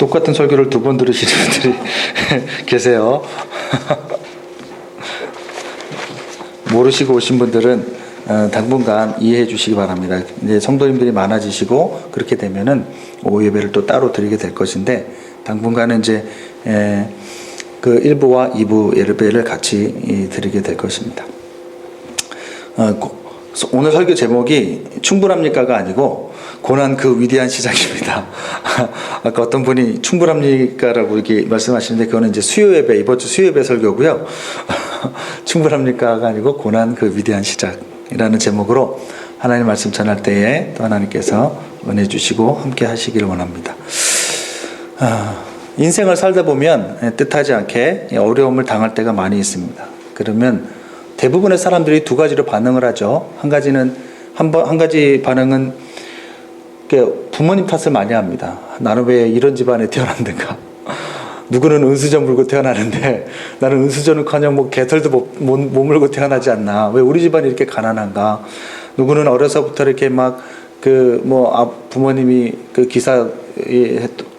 똑같은 설교를 두 번 들으시는 분들이 계세요. 모르시고 오신 분들은 당분간 이해해 주시기 바랍니다. 이제 성도님들이 많아지시고 그렇게 되면은 오후 예배를 또 따로 드리게 될 것인데, 당분간은 이제 그 1부와 2부 예배를 같이 드리게 될 것입니다. 오늘 설교 제목이 충분합니까가 아니고 고난 그 위대한 시작입니다. 아까 어떤 분이 충분합니까라고 이렇게 말씀하시는데, 그거는 이제 수요 예배, 이번 주 수요 예배 설교고요. 충분합니까가 아니고 고난 그 위대한 시작이라는 제목으로 하나님 말씀 전할 때에 또 하나님께서 은혜 주시고 함께 하시기를 원합니다. 인생을 살다 보면 뜻하지 않게 어려움을 당할 때가 많이 있습니다. 그러면 대부분의 사람들이 두 가지로 반응을 하죠. 한 가지 반응은 부모님 탓을 많이 합니다. 나는 왜 이런 집안에 태어났는가? 누구는 은수저 물고 태어나는데 나는 은수저는커녕 뭐 개털도 못 물고 태어나지 않나? 왜 우리 집안이 이렇게 가난한가? 누구는 어려서부터 이렇게 막 부모님이 그 기사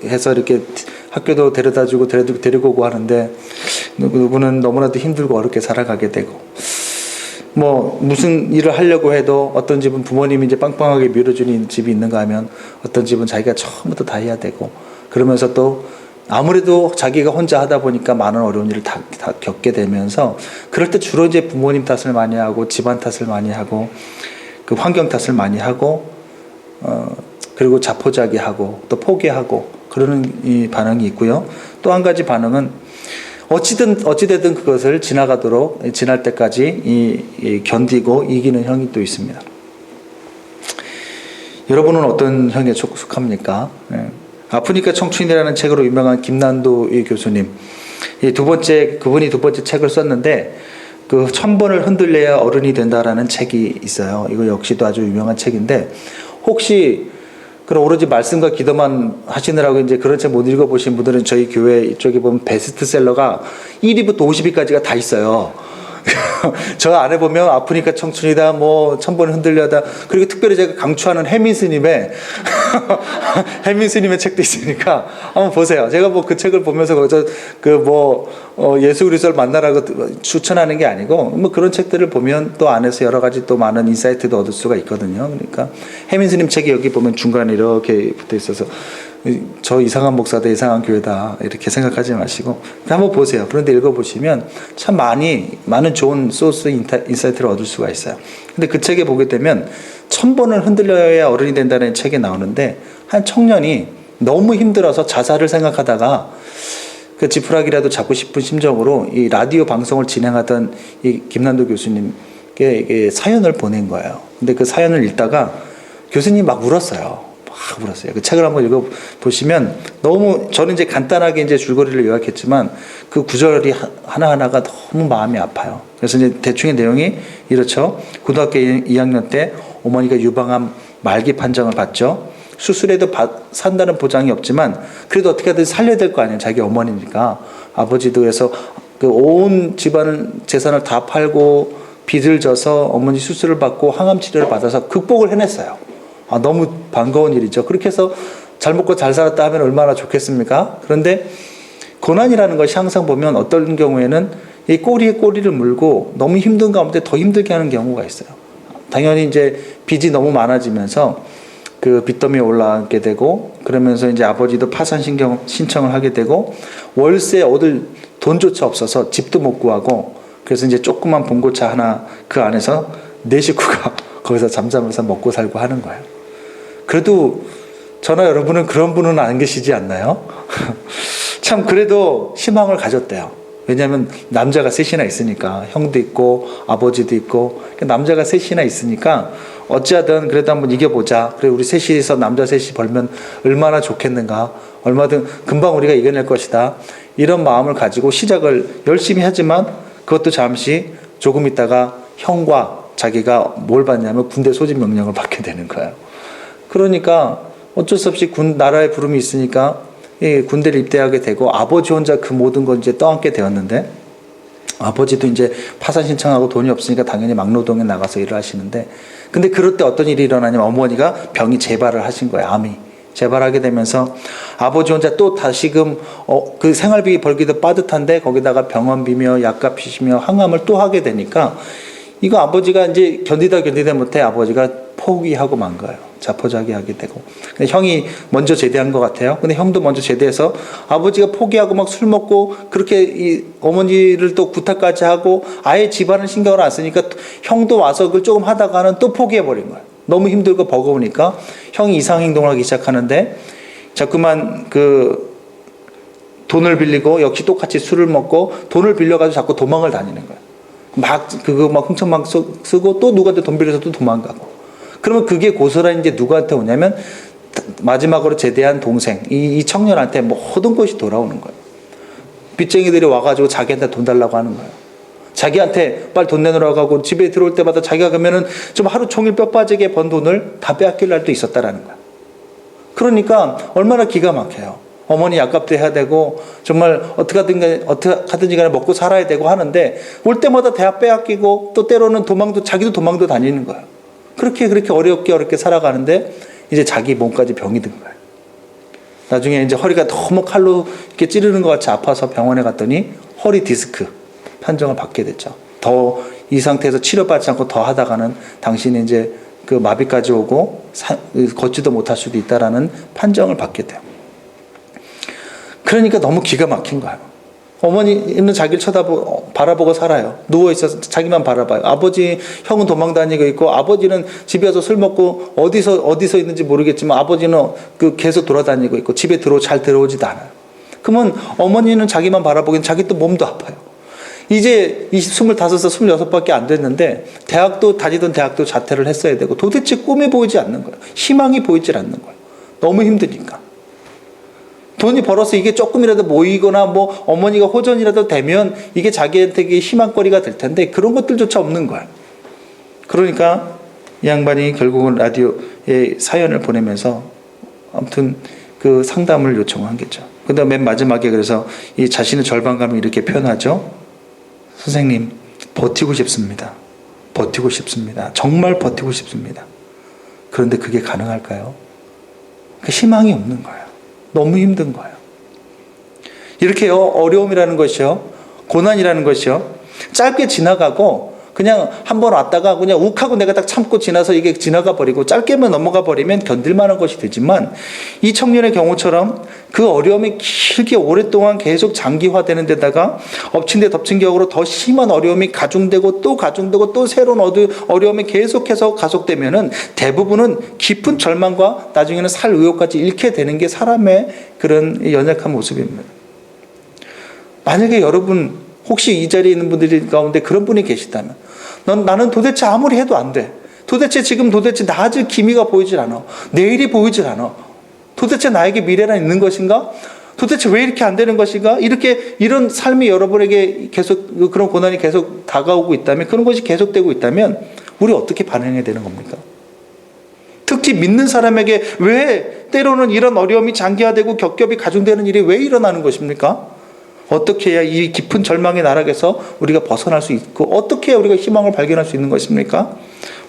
해서 이렇게 학교도 데려다주고 데리고 오고 하는데, 누구는 너무나도 힘들고 어렵게 살아가게 되고, 무슨 일을 하려고 해도 어떤 집은 부모님이 이제 빵빵하게 밀어주는 집이 있는가 하면 어떤 집은 자기가 처음부터 다 해야 되고, 그러면서 또 아무래도 자기가 혼자 하다 보니까 많은 어려운 일을 다 겪게 되면서, 그럴 때 주로 이제 부모님 탓을 많이 하고 집안 탓을 많이 하고 그 환경 탓을 많이 하고 그리고 자포자기하고 또 포기하고 그러는 이 반응이 있고요. 또 한 가지 반응은 어찌되든 그것을 지날 때까지 견디고 이기는 형이 또 있습니다. 여러분은 어떤 형에 속합니까? 아프니까 청춘이라는 책으로 유명한 김난도 교수님, 그분이 두 번째 책을 썼는데, 그 1000번을 흔들려야 어른이 된다라는 책이 있어요. 이거 역시도 아주 유명한 책인데, 혹시 그럼 오로지 말씀과 기도만 하시느라고 이제 그런 책 못 읽어보신 분들은 저희 교회 이쪽에 보면 베스트셀러가 1위부터 50위까지가 다 있어요. 저 안에 보면 아프니까 청춘이다, 1000번 흔들려다, 그리고 특별히 제가 강추하는 혜민 스님의 책도 있으니까 한번 보세요. 제가 그 책을 보면서 예수 그리스도를 만나라고 추천하는 게 아니고, 그런 책들을 보면 또 안에서 여러 가지 또 많은 인사이트도 얻을 수가 있거든요. 그러니까 혜민 스님 책이 여기 보면 중간에 이렇게 붙어 있어서 저 이상한 목사다, 이상한 교회다 이렇게 생각하지 마시고 한번 보세요. 그런데 읽어보시면 참 많은 좋은 소스 인사이트를 얻을 수가 있어요. 근데 그 책에 보게 되면 1000번을 흔들려야 어른이 된다는 책에 나오는데, 한 청년이 너무 힘들어서 자살을 생각하다가 그 지푸라기라도 잡고 싶은 심정으로 이 라디오 방송을 진행하던 이 김난도 교수님께 이게 사연을 보낸 거예요. 근데 그 사연을 읽다가 교수님이 막 울었어요. 그 책을 한번 읽어보시면 저는 이제 간단하게 이제 줄거리를 요약했지만 그 구절이 하나하나가 너무 마음이 아파요. 그래서 이제 대충의 내용이 이렇죠. 고등학교 2학년 때 어머니가 유방암 말기 판정을 받죠. 수술해도 산다는 보장이 없지만 그래도 어떻게든 살려야 될 거 아니에요. 자기 어머니니까. 아버지도 해서 그 온 집안 재산을 다 팔고 빚을 져서 어머니 수술을 받고 항암 치료를 받아서 극복을 해냈어요. 너무 반가운 일이죠. 그렇게 해서 잘 먹고 잘 살았다 하면 얼마나 좋겠습니까? 그런데 고난이라는 것이 항상 보면 어떤 경우에는 이 꼬리에 꼬리를 물고 너무 힘든 가운데 더 힘들게 하는 경우가 있어요. 당연히 이제 빚이 너무 많아지면서 그 빚더미에 올라가게 되고, 그러면서 이제 아버지도 파산 신청을 하게 되고, 월세 얻을 돈조차 없어서 집도 못 구하고, 그래서 이제 조그만 봉고차 하나 그 안에서 4식구가 거기서 잠자면서 먹고 살고 하는 거예요. 그래도 저나 여러분은 그런 분은 안 계시지 않나요? 참 그래도 희망을 가졌대요. 왜냐하면 남자가 셋이나 있으니까, 형도 있고 아버지도 있고 남자가 셋이나 있으니까 어찌하든 그래도 한번 이겨보자. 그래 우리 셋이서 남자 셋이 벌면 얼마나 좋겠는가. 얼마든 금방 우리가 이겨낼 것이다. 이런 마음을 가지고 시작을 열심히 하지만 그것도 잠시 조금 있다가 형과 자기가 뭘 받냐면 군대 소집 명령을 받게 되는 거예요. 그러니까 어쩔 수 없이 나라의 부름이 있으니까 군대를 입대하게 되고, 아버지 혼자 그 모든 걸 이제 떠안게 되었는데, 아버지도 이제 파산 신청하고 돈이 없으니까 당연히 막노동에 나가서 일을 하시는데, 근데 그럴 때 어떤 일이 일어나냐면 어머니가 병이 재발을 하신 거예요. 암이 재발하게 되면서 아버지 혼자 또 다시금 그 생활비 벌기도 빠듯한데 거기다가 병원비며 약값이시며 항암을 또 하게 되니까 이거 아버지가 이제 견디다 못해 아버지가 포기하고 만 거예요. 자포자기하게 되고. 근데 형이 먼저 제대한 것 같아요. 근데 형도 먼저 제대해서 아버지가 포기하고 막 술 먹고 그렇게 이 어머니를 또 부탁까지 하고 아예 집안은 신경을 안 쓰니까 형도 와서 그걸 조금 하다가는 또 포기해버린 거예요. 너무 힘들고 버거우니까 형이 이상 행동을 하기 시작하는데 자꾸만 그 돈을 빌리고 역시 똑같이 술을 먹고 돈을 빌려가지고 자꾸 도망을 다니는 거예요. 막 그거 막 흥청망 쓰고 또 누구한테 돈 빌려서 또 도망가고. 그러면 그게 고스란히 이제 누구한테 오냐면 마지막으로 제대한 동생 이 청년한테 모든 것이 돌아오는 거예요. 빚쟁이들이 와가지고 자기한테 돈 달라고 하는 거예요. 자기한테 빨리 돈 내놓으라고 하고 집에 들어올 때마다 자기가 그러면은 좀 하루 종일 뼈 빠지게 번 돈을 다 빼앗길 날도 있었다라는 거예요. 그러니까 얼마나 기가 막혀요. 어머니 약값도 해야 되고 정말 어떻게 하든지 간에 먹고 살아야 되고 하는데 올 때마다 대학 빼앗기고 또 때로는 자기도 도망도 다니는 거예요. 그렇게 어렵게 살아가는데 이제 자기 몸까지 병이 든 거예요. 나중에 이제 허리가 너무 칼로 이렇게 찌르는 것 같이 아파서 병원에 갔더니 허리 디스크 판정을 받게 됐죠. 더 이 상태에서 치료받지 않고 더 하다가는 당신이 이제 그 마비까지 오고 걷지도 못할 수도 있다라는 판정을 받게 돼요. 그러니까 너무 기가 막힌 거예요. 어머니는 자기를 바라보고 살아요. 누워있어서 자기만 바라봐요. 아버지, 형은 도망 다니고 있고, 아버지는 집에 와서 술 먹고, 어디서 있는지 모르겠지만, 아버지는 계속 돌아다니고 있고, 집에 잘 들어오지도 않아요. 그러면 어머니는 자기만 바라보기엔 자기 또 몸도 아파요. 이제 25, 26밖에 안 됐는데, 다니던 대학도 자퇴를 했어야 되고, 도대체 꿈이 보이지 않는 거예요. 희망이 보이질 않는 거예요. 너무 힘드니까. 돈이 벌어서 이게 조금이라도 모이거나 어머니가 호전이라도 되면 이게 자기한테 희망거리가 될 텐데 그런 것들조차 없는 거야. 그러니까 이 양반이 결국은 라디오에 사연을 보내면서 아무튼 그 상담을 요청한 거죠. 근데 맨 마지막에 그래서 이 자신의 절반감을 이렇게 표현하죠. 선생님, 버티고 싶습니다. 버티고 싶습니다. 정말 버티고 싶습니다. 그런데 그게 가능할까요? 희망이 없는 거예요. 너무 힘든 거예요. 이렇게요, 어려움이라는 것이요, 고난이라는 것이요, 짧게 지나가고, 그냥 한번 왔다가 그냥 욱하고 내가 딱 참고 지나서 이게 지나가 버리고, 짧게만 넘어가 버리면 견딜만한 것이 되지만, 이 청년의 경우처럼 그 어려움이 길게 오랫동안 계속 장기화되는 데다가, 엎친 데 덮친 격으로 더 심한 어려움이 가중되고 또 새로운 어려움이 계속해서 가속되면은 대부분은 깊은 절망과 나중에는 살 의욕까지 잃게 되는 게 사람의 그런 연약한 모습입니다. 만약에 여러분 혹시 이 자리에 있는 분들 가운데 그런 분이 계시다면 나는 도대체 아무리 해도 안 돼. 도대체 나아질 기미가 보이질 않아. 내일이 보이질 않아. 도대체 나에게 미래란 있는 것인가? 도대체 왜 이렇게 안 되는 것인가? 이런 삶이 여러분에게 계속 그런 고난이 계속 다가오고 있다면, 그런 것이 계속되고 있다면 우리 어떻게 반응해야 되는 겁니까? 특히 믿는 사람에게 왜 때로는 이런 어려움이 장기화되고 겹겹이 가중되는 일이 왜 일어나는 것입니까? 어떻게 해야 이 깊은 절망의 나락에서 우리가 벗어날 수 있고 어떻게 해야 우리가 희망을 발견할 수 있는 것입니까?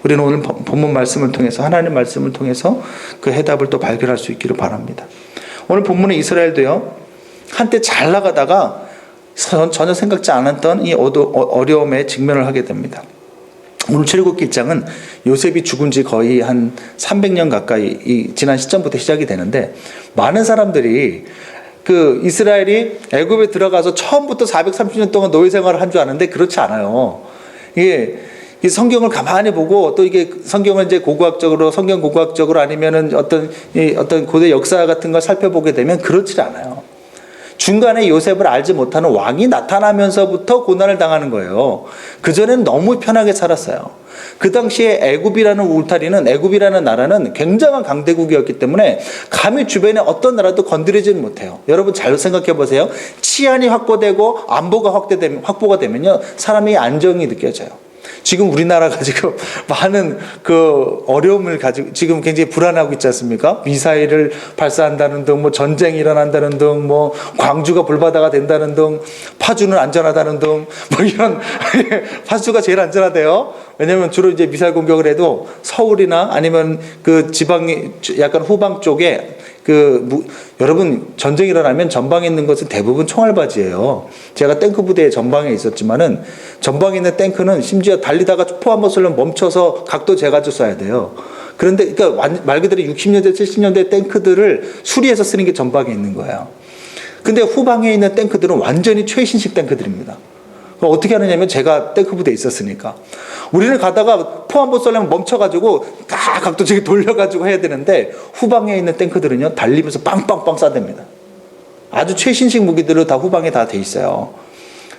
우리는 오늘 본문 말씀을 통해서, 하나님 말씀을 통해서 그 해답을 또 발견할 수 있기를 바랍니다. 오늘 본문의 이스라엘도요, 한때 잘 나가다가 전혀 생각지 않았던 이 어려움에 직면을 하게 됩니다. 오늘 출애굽기 1장은 요셉이 죽은 지 거의 한 300년 가까이 지난 시점부터 시작이 되는데, 많은 사람들이 이스라엘이 애굽에 들어가서 처음부터 430년 동안 노예 생활을 한 줄 아는데 그렇지 않아요. 이게 성경을 가만히 보고 또 이게 성경을 이제 성경 고고학적으로 아니면은 어떤 고대 역사 같은 걸 살펴보게 되면 그렇지 않아요. 중간에 요셉을 알지 못하는 왕이 나타나면서부터 고난을 당하는 거예요. 그전에는 너무 편하게 살았어요. 그 당시에 애굽이라는 나라는 굉장한 강대국이었기 때문에 감히 주변에 어떤 나라도 건드리지는 못해요. 여러분 잘 생각해 보세요. 치안이 확보되고 안보가 확보가 되면요, 사람이 안정이 느껴져요. 지금 우리나라가 지금 많은 어려움을 가지고 지금 굉장히 불안하고 있지 않습니까? 미사일을 발사한다는 등, 전쟁이 일어난다는 등, 광주가 불바다가 된다는 등, 파주는 안전하다는 등, 이런, 파주가 제일 안전하대요. 왜냐면 주로 이제 미사일 공격을 해도 서울이나 아니면 그 지방이 약간 후방 쪽에 여러분 전쟁이 일어나면 전방에 있는 것은 대부분 총알바지예요. 제가 탱크 부대에 전방에 있었지만은 전방에 있는 탱크는 심지어 달리다가 포 한번 쏘려면 멈춰서 각도 재가지고 쏴야 돼요. 그런데 그러니까 말 그대로 60년대 70년대 탱크들을 수리해서 쓰는 게 전방에 있는 거예요. 근데 후방에 있는 탱크들은 완전히 최신식 탱크들입니다. 어떻게 하느냐면 제가 탱크 부대에 있었으니까 우리는 가다가 포 한번 쏘려면 멈춰가지고 각도 저기 돌려가지고 해야 되는데 후방에 있는 탱크들은요 달리면서 빵빵빵 쏴댑니다. 아주 최신식 무기들로 다 후방에 다 돼 있어요.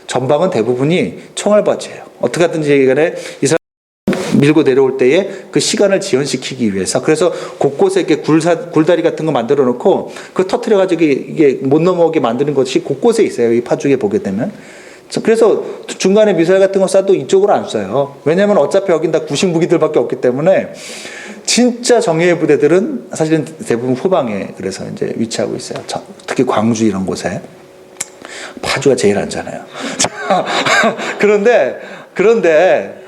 전방은 대부분이 총알바지예요. 어떻게 하든지 간에 이 사람 밀고 내려올 때에 그 시간을 지연시키기 위해서 그래서 곳곳에 이렇게 굴다리 같은 거 만들어 놓고 그 터트려 가지고 이게 못 넘어오게 만드는 것이 곳곳에 있어요. 이 파죽에 보게 되면. 그래서 중간에 미사일 같은 거 쏴도 이쪽으로 안 쏴요. 왜냐하면 어차피 여긴 다 구식 무기들밖에 없기 때문에 진짜 정예의 부대들은 사실은 대부분 후방에 그래서 이제 위치하고 있어요. 특히 광주 이런 곳에 파주가 제일 안잖아요. 그런데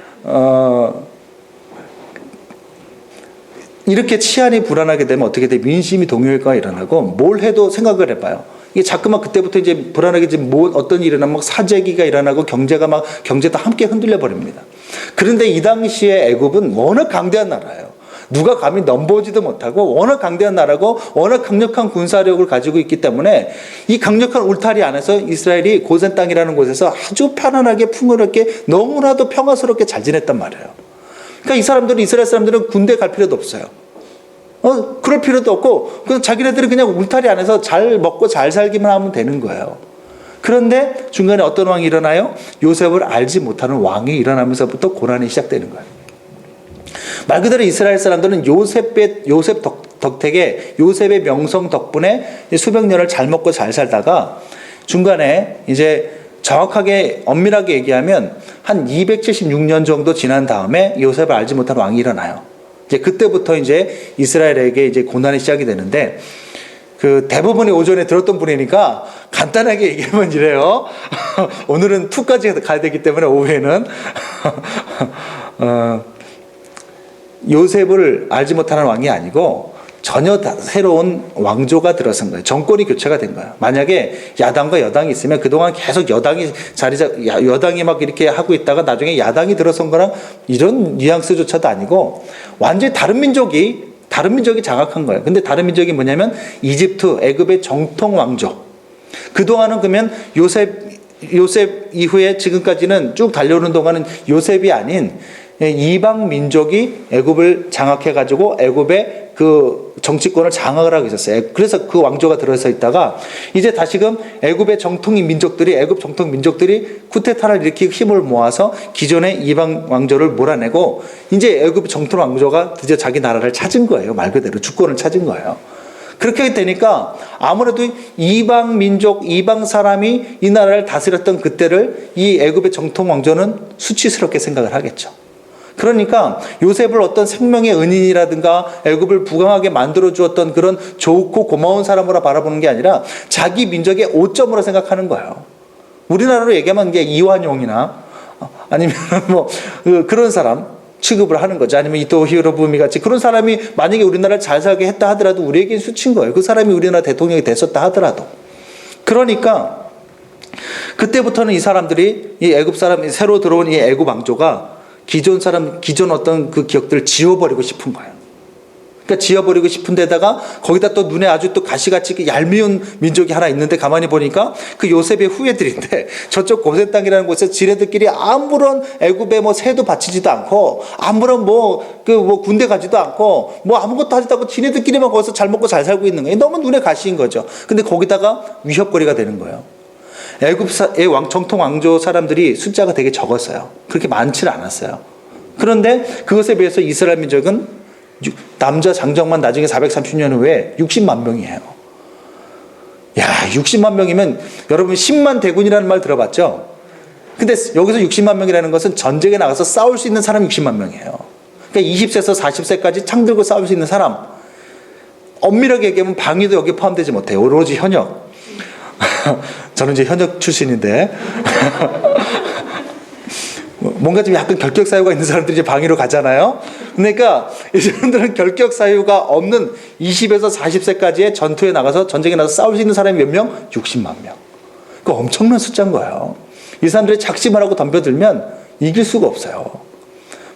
이렇게 치안이 불안하게 되면 어떻게 돼? 민심이 동요효과가 일어나고 뭘 해도 생각을 해봐요. 이게 자꾸만 그때부터 이제 불안하게 지금 어떤 일이 일어나면 막 사재기가 일어나고 경제도 함께 흔들려 버립니다. 그런데 이 당시에 애굽은 워낙 강대한 나라예요. 누가 감히 넘보지도 못하고 워낙 강대한 나라고 워낙 강력한 군사력을 가지고 있기 때문에 이 강력한 울타리 안에서 이스라엘이 고센 땅이라는 곳에서 아주 편안하게 풍요롭게 너무나도 평화스럽게 잘 지냈단 말이에요. 그러니까 이스라엘 사람들은 군대 갈 필요도 없어요. 그럴 필요도 없고 그냥 자기네들은 그냥 울타리 안에서 잘 먹고 잘 살기만 하면 되는 거예요. 그런데 중간에 어떤 왕이 일어나요? 요셉을 알지 못하는 왕이 일어나면서부터 고난이 시작되는 거예요. 말 그대로 이스라엘 사람들은 요셉 덕택에 요셉의 명성 덕분에 수백 년을 잘 먹고 잘 살다가 중간에 이제 정확하게 엄밀하게 얘기하면 한 276년 정도 지난 다음에 요셉을 알지 못한 왕이 일어나요. 이제 그때부터 이제 이스라엘에게 이제 고난이 시작이 되는데 그 대부분이 오전에 들었던 분이니까 간단하게 얘기하면 이래요. 오늘은 2까지 가야 되기 때문에 오후에는 요셉을 알지 못하는 왕이 아니고 전혀 새로운 왕조가 들어선 거예요. 정권이 교체가 된 거예요. 만약에 야당과 여당이 있으면 그동안 계속 여당이 막 이렇게 하고 있다가 나중에 야당이 들어선 거랑 이런 뉘앙스조차도 아니고 완전히 다른 민족이 장악한 거예요. 근데 다른 민족이 뭐냐면 이집트, 애굽의 정통 왕조. 그동안은 그러면 요셉 이후에 지금까지는 쭉 달려오는 동안은 요셉이 아닌 이방 민족이 애굽을 장악해 가지고 애굽의 그 정치권을 장악을 하고 있었어요. 그래서 그 왕조가 들어서 있다가 이제 다시금 애굽 정통 민족들이 쿠데타를 일으키고 힘을 모아서 기존의 이방 왕조를 몰아내고 이제 애굽 정통 왕조가 드디어 자기 나라를 찾은 거예요. 말 그대로 주권을 찾은 거예요. 그렇게 되니까 아무래도 이방 민족, 이방 사람이 이 나라를 다스렸던 그때를 이 애굽의 정통 왕조는 수치스럽게 생각을 하겠죠. 그러니까 요셉을 어떤 생명의 은인이라든가 애굽을 부강하게 만들어 주었던 그런 좋고 고마운 사람으로 바라보는 게 아니라 자기 민족의 오점으로 생각하는 거예요. 우리나라로 얘기하면 이게 이완용이나 아니면 뭐 그런 사람 취급을 하는 거죠. 아니면 이토 히로부미 같이 그런 사람이 만약에 우리나라를 잘 살게 했다 하더라도 우리에겐 수치인 거예요. 그 사람이 우리나라 대통령이 됐었다 하더라도. 그러니까 그때부터는 이 사람들이 이 애굽 사람이 새로 들어온 이 애굽 왕조가 기존 어떤 그 기억들을 지워버리고 싶은 거예요. 그러니까 지워버리고 싶은 데다가 거기다 또 눈에 아주 또 가시같이 얄미운 민족이 하나 있는데 가만히 보니까 그 요셉의 후예들인데 저쪽 고센 땅이라는 곳에서 지네들끼리 아무런 애굽에 뭐 세도 바치지도 않고 아무런 군대 가지도 않고 뭐 아무것도 하지도 않고 지네들끼리만 거기서 잘 먹고 잘 살고 있는 거예요. 너무 눈에 가시인 거죠. 근데 거기다가 위협거리가 되는 거예요. 애굽의 정통 왕조 사람들이 숫자가 되게 적었어요. 그렇게 많지는 않았어요. 그런데 그것에 비해서 이스라엘 민족은 남자 장정만 나중에 430년 후에 60만 명이에요. 야, 60만 명이면 여러분 10만 대군이라는 말 들어봤죠? 근데 여기서 60만 명이라는 것은 전쟁에 나가서 싸울 수 있는 사람이 60만 명이에요. 그러니까 20세에서 40세까지 창 들고 싸울 수 있는 사람. 엄밀하게 얘기하면 방위도 여기에 포함되지 못해요. 오로지 현역. 저는 이제 현역 출신인데 뭔가 좀 약간 결격 사유가 있는 사람들이 이제 방위로 가잖아요. 그러니까 이 사람들은 결격 사유가 없는 20에서 40세까지의 전투에 나가서 전쟁에 나가서 싸울 수 있는 사람이 몇 명? 60만 명. 그 엄청난 숫자인 거예요. 이 사람들이 작심을 하고 덤벼들면 이길 수가 없어요.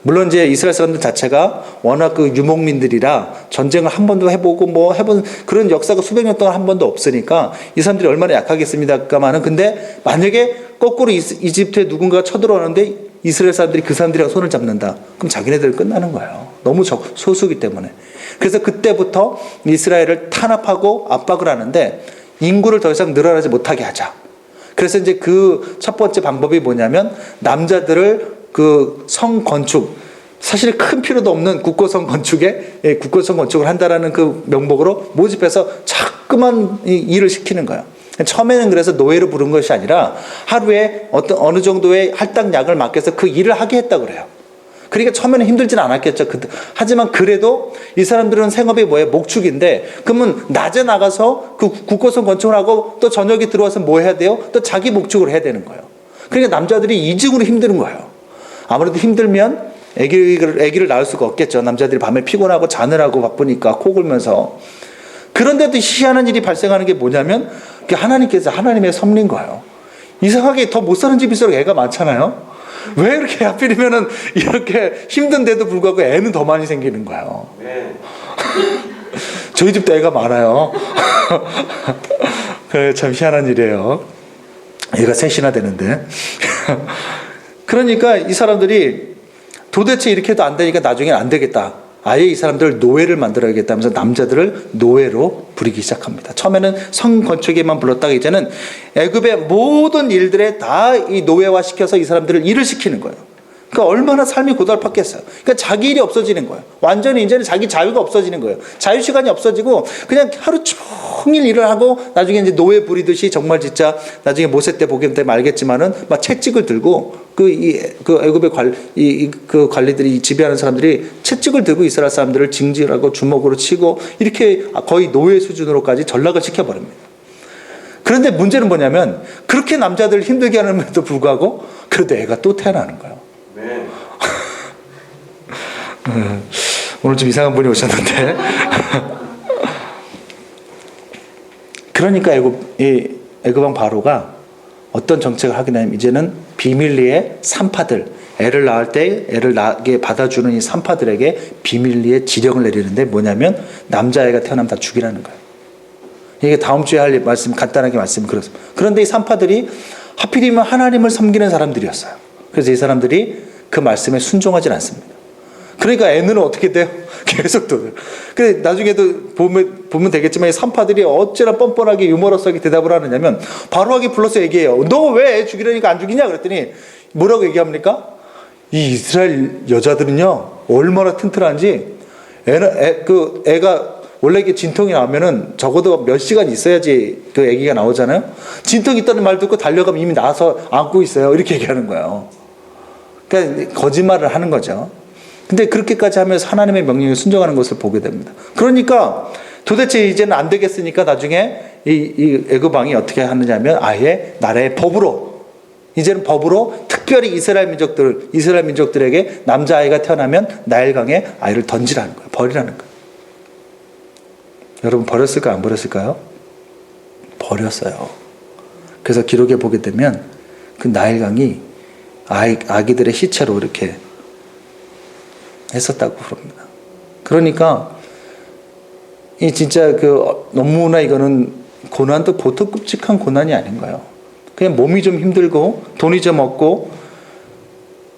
물론 이제 이스라엘 사람들 자체가 워낙 그 유목민들이라 전쟁을 한 번도 해보고 뭐 해본 그런 역사가 수백 년 동안 한 번도 없으니까 이 사람들이 얼마나 약하겠습니다만은, 근데 만약에 거꾸로 이집트에 누군가가 쳐들어오는데 이스라엘 사람들이 그 사람들이랑 손을 잡는다, 그럼 자기네들 끝나는 거예요. 너무 소수기 때문에. 그래서 그때부터 이스라엘을 탄압하고 압박을 하는데 인구를 더 이상 늘어나지 못하게 하자. 그래서 이제 그 첫 번째 방법이 뭐냐면, 남자들을 그 성 건축, 사실 큰 필요도 없는 국고성 건축을 한다라는 그 명목으로 모집해서 자꾸만 일을 시키는 거예요. 처음에는 그래서 노예로 부른 것이 아니라 하루에 어느 정도의 할당량을 맡겨서 그 일을 하게 했다고 그래요. 그러니까 처음에는 힘들지는 않았겠죠. 하지만 그래도 이 사람들은 생업이 뭐예요? 목축인데, 그러면 낮에 나가서 그 국고성 건축을 하고 또 저녁에 들어와서 뭐 해야 돼요? 또 자기 목축을 해야 되는 거예요. 그러니까 남자들이 이중으로 힘든 거예요. 아무래도 힘들면 아기를 낳을 수가 없겠죠. 남자들이 밤에 피곤하고 자느라고 바쁘니까 코 골면서. 그런데도 희한한 일이 발생하는 게 뭐냐면, 하나님께서 하나님의 섭리인 거예요. 이상하게 더 못 사는 집일수록 애가 많잖아요. 왜 이렇게 하필이면은 이렇게 힘든데도 불구하고 애는 더 많이 생기는 거예요. 네. 저희 집도 애가 많아요. 참 희한한 일이에요. 애가 셋이나 되는데. 그러니까 이 사람들이 도대체 이렇게 해도 안 되니까 나중엔 안 되겠다. 아예 이 사람들을 노예를 만들어야겠다면서 남자들을 노예로 부리기 시작합니다. 처음에는 성 건축에만 불렀다가 이제는 애굽의 모든 일들에 다 이 노예화 시켜서 이 사람들을 일을 시키는 거예요. 그러니까 얼마나 삶이 고달팠겠어요. 그러니까 자기 일이 없어지는 거예요. 완전히 이제는 자기 자유가 없어지는 거예요. 자유 시간이 없어지고 그냥 하루 종일 일을 하고 나중에 이제 노예 부리듯이, 정말 진짜 나중에 모세 때 보게 되면 알겠지만은 막 채찍을 들고 그 애굽의 그 관리들이, 지배하는 사람들이 채찍을 들고 이스라엘 사람들을 징징하고 주먹으로 치고 이렇게 거의 노예 수준으로까지 전락을 시켜버립니다. 그런데 문제는 뭐냐면, 그렇게 남자들을 힘들게 하는데도 불구하고 그래도 애가 또 태어나는 거예요. 네. 오늘 좀 이상한 분이 오셨는데. 그러니까 애굽왕 바로가 어떤 정책을 하게 되냐면, 이제는 비밀리에 산파들, 애를 낳을 때 애를 낳게 받아주는 이 산파들에게 비밀리에 지령을 내리는데, 뭐냐면 남자애가 태어나면 다 죽이라는 거예요. 이게 다음 주에 할 말씀, 간단하게 말씀 그렇습니다. 그런데 이 산파들이 하필이면 하나님을 섬기는 사람들이었어요. 그래서 이 사람들이 그 말씀에 순종하지 않습니다. 그러니까 애는 어떻게 돼요? 계속 또. 근데 나중에도 보면 되겠지만, 이 산파들이 어찌나 뻔뻔하게 유머러스하게 대답을 하느냐면, 바로하게 불러서 얘기해요. 너 왜 애 죽이려니까 안 죽이냐? 그랬더니 뭐라고 얘기합니까? 이 이스라엘 여자들은요, 얼마나 튼튼한지, 애가 원래 이게 진통이 나오면은 적어도 몇 시간 있어야지 그 아기가 나오잖아요. 진통이 있다는 말 듣고 달려가면 이미 나와서 안고 있어요. 이렇게 얘기하는 거예요. 그러니까 거짓말을 하는 거죠. 근데 그렇게까지 하면서 하나님의 명령에 순종하는 것을 보게 됩니다. 그러니까 도대체 이제는 안 되겠으니까 나중에 이 애굽 왕이 어떻게 하느냐면, 아예 나라의 법으로, 이제는 법으로 특별히 이스라엘 민족들에게 남자아이가 태어나면 나일강에 아이를 던지라는 거예요. 버리라는 거예요. 여러분, 버렸을까요? 안 버렸을까요? 버렸어요. 그래서 기록에 보게 되면 그 나일강이 아기들의 시체로 이렇게 했었다고 그럽니다. 그러니까 이 진짜 너무나 이거는 고난도 보통 끔찍한 고난이 아닌 거예요. 그냥 몸이 좀 힘들고 돈이 좀 없고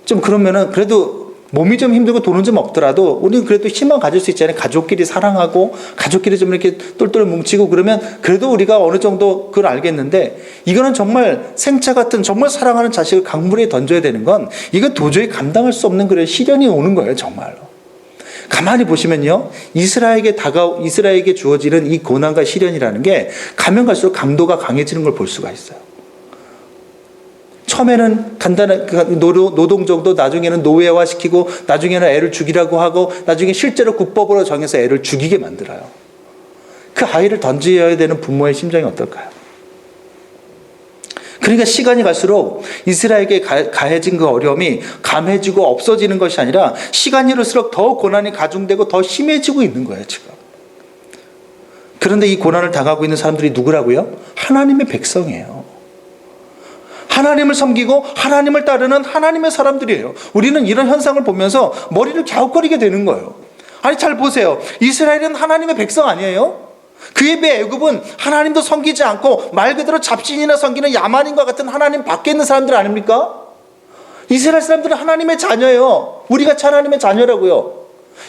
좀 그러면은, 그래도 몸이 좀 힘들고 돈은 좀 없더라도 우리는 그래도 희망 가질 수 있잖아요. 가족끼리 사랑하고 가족끼리 좀 이렇게 똘똘 뭉치고 그러면 그래도 우리가 어느 정도 그걸 알겠는데, 이거는 정말 생차 같은 정말 사랑하는 자식을 강물에 던져야 되는 건, 이건 도저히 감당할 수 없는 그런 시련이 오는 거예요. 정말로. 가만히 보시면요, 이스라엘에게 주어지는 이 고난과 시련이라는 게 가면 갈수록 강도가 강해지는 걸 볼 수가 있어요. 처음에는 간단한 노동 정도, 나중에는 노예화 시키고, 나중에는 애를 죽이라고 하고, 나중에 실제로 국법으로 정해서 애를 죽이게 만들어요. 그 아이를 던져야 되는 부모의 심정이 어떨까요? 그러니까 시간이 갈수록 이스라엘에게 가해진 그 어려움이 감해지고 없어지는 것이 아니라 시간이 흐를수록 더 고난이 가중되고 더 심해지고 있는 거예요, 지금. 그런데 이 고난을 당하고 있는 사람들이 누구라고요? 하나님의 백성이에요. 하나님을 섬기고 하나님을 따르는 하나님의 사람들이에요. 우리는 이런 현상을 보면서 머리를 갸웃거리게 되는 거예요. 아니, 잘 보세요. 이스라엘은 하나님의 백성 아니에요? 그에 비해 애굽은 하나님도 섬기지 않고 말 그대로 잡신이나 섬기는 야만인과 같은 하나님 밖에 있는 사람들 아닙니까? 이스라엘 사람들은 하나님의 자녀예요. 우리같이 하나님의 자녀라고요.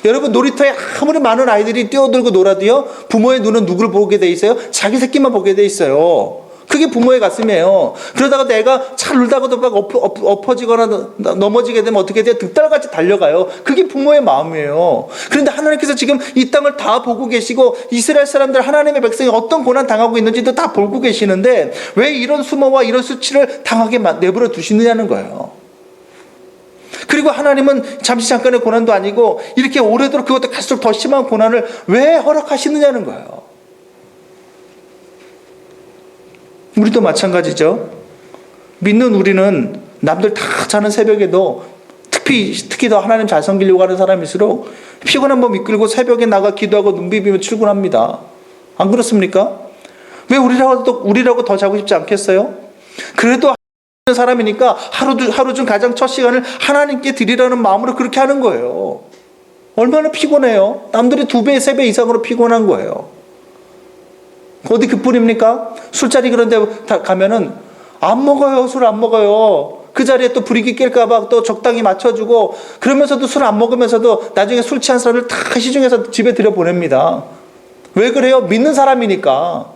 여러분, 놀이터에 아무리 많은 아이들이 뛰어들고 놀아도요, 부모의 눈은 누구를 보게 돼 있어요? 자기 새끼만 보게 돼 있어요. 그게 부모의 가슴이에요. 그러다가 내가 잘 놀다가도 막 엎어지거나 넘어지게 되면 어떻게 돼요? 득달같이 달려가요. 그게 부모의 마음이에요. 그런데 하나님께서 지금 이 땅을 다 보고 계시고 이스라엘 사람들, 하나님의 백성이 어떤 고난 당하고 있는지도 다 보고 계시는데 왜 이런 수모와 이런 수치를 당하게 내버려 두시느냐는 거예요. 그리고 하나님은 잠깐의 고난도 아니고 이렇게 오래도록 그것도 갈수록 더 심한 고난을 왜 허락하시느냐는 거예요. 우리도 마찬가지죠. 믿는 우리는 남들 다 자는 새벽에도 특히 더 하나님 잘 섬기려고 하는 사람일수록 피곤한 몸 이끌고 새벽에 나가 기도하고 눈 비비며 출근합니다. 안 그렇습니까? 왜 우리라고 더 자고 싶지 않겠어요? 그래도 사람이니까 하루 중 가장 첫 시간을 하나님께 드리라는 마음으로 그렇게 하는 거예요. 얼마나 피곤해요? 남들이 2배, 3배 이상으로 피곤한 거예요. 어디 그뿐입니까? 술자리 그런 데 가면은 안 먹어요. 술 안 먹어요. 그 자리에 또 분위기 깰까봐 또 적당히 맞춰주고 그러면서도 술 안 먹으면서도 나중에 술 취한 사람을 다 시중해서 집에 들여보냅니다. 왜 그래요? 믿는 사람이니까.